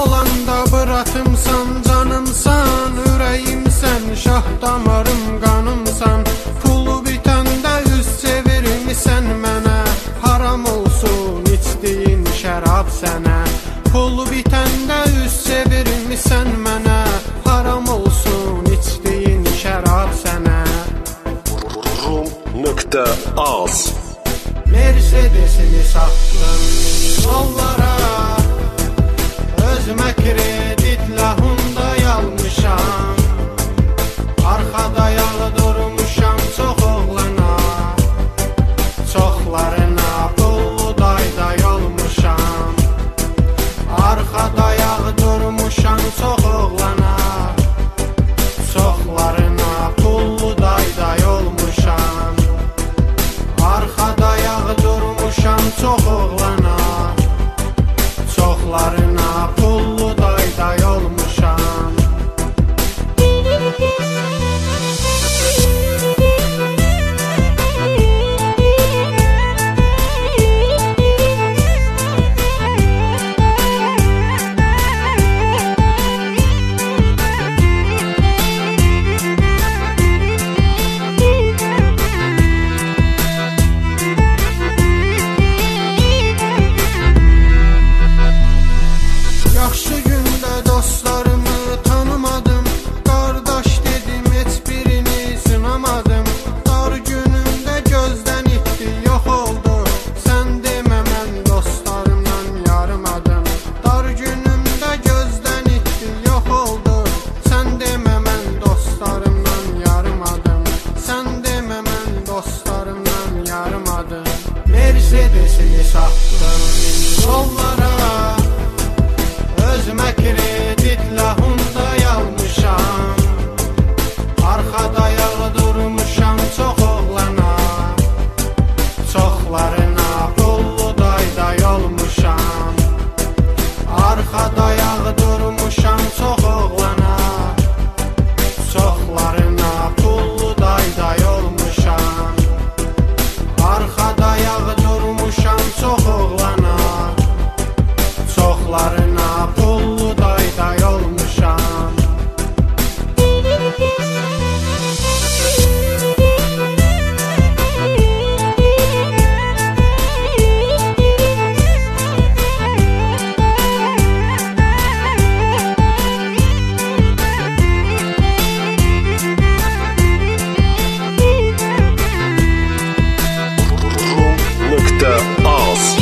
olanda bıratımsan, canımsan, ürəyimsən, şah damarım, qanımsan. Pulu bitəndə üz çevirmisən mənə, haram olsun içdiyin şərab sənə. Pulu bitəndə üz çevirmisən mənə, haram olsun içdiyin şərab sənə. Rum.az Mercedesini satdım yollara, özümə kreditlə Hyundai almışam. Arxada yağı durmuşam çox oğlana, çoxlarına pullu dayday olmuşam. Arxada yağı durmuşam çox oğlana, çoxlarına pullu dayday olmuşam. Arxada yağı durmuşam çox oğlana, çoxlarına pullu dayday olmuşam. Yaxşı gündə dostlarımı tanımadım, qardaş dedim heç birini sınamadım. Dar günümdə gözdən itdi, yox oldu, sən demə mən dostlarımdan yarımadım. Dar günümdə gözdən itdi, yox oldu, sən demə mən dostlarımdan yarımadım. Sən demə mən dostlarımdan yarımadım. Mercedesini satdım yollara, özümə kreditlə Hyundai almışam. Arxada yağı durmuşam çox oğlana, çoxlarına pullu dayday olmuşam. Arxada yağı durmuşam çox oğlana, çoxlarına pullu dayday olmuşam. Arxada yağı durmuşam çox oğlana, çoxlarına pullu dayday olmuşam. Rum.az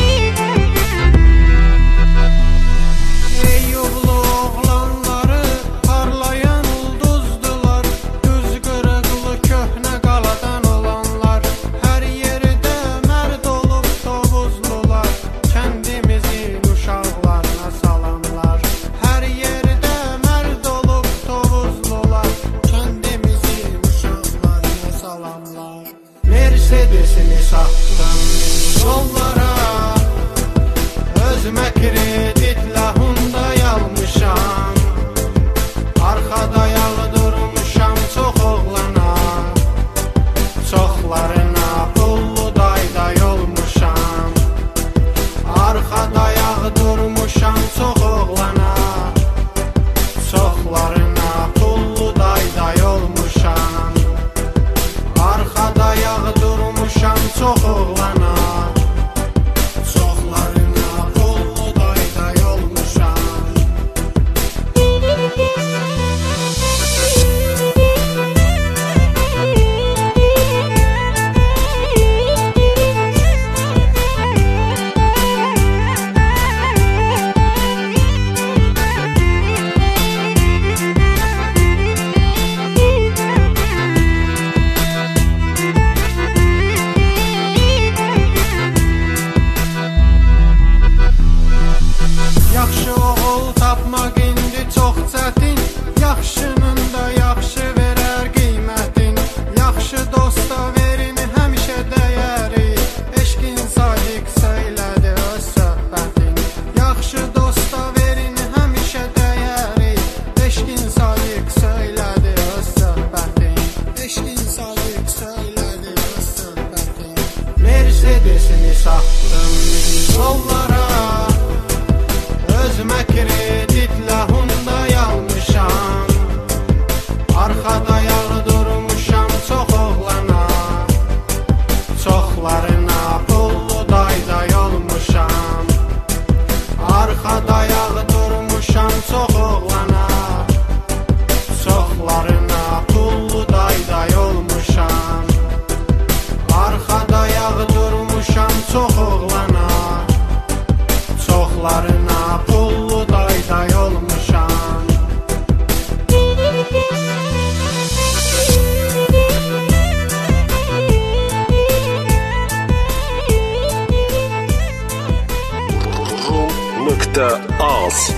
Ey oğlu oğlanları, parlayan ulduzdular, düz qırıqlı köhnə qaladan olanlar. Hər yerdə mərd olub tovuzlular, kəndimizin uşaqlarına salamlar. Hər yerdə mərd olub tovuzlular, kəndimizin uşaqlarına salamlar. Mercedesini satdım yollara, özümə kreditlə Hyundai almışam. Arxada yağı durmuşam çox oğlana, çoxlarına pullu dayday olmuşam. Arxada yağı durmuşam çox oğlana, çoxlarına pullu dayday olmuşam. Arxada yağı durmuşam çox oğlana, çoxlarına pullu dayday olmuşam. Arxada yağdırmışam çox oğlana, çoxlarına pullu dayday olmuşam. Arxada yağdırmışam çox oğlana, çoxlarına pullu dayday olmuşam. Rum.az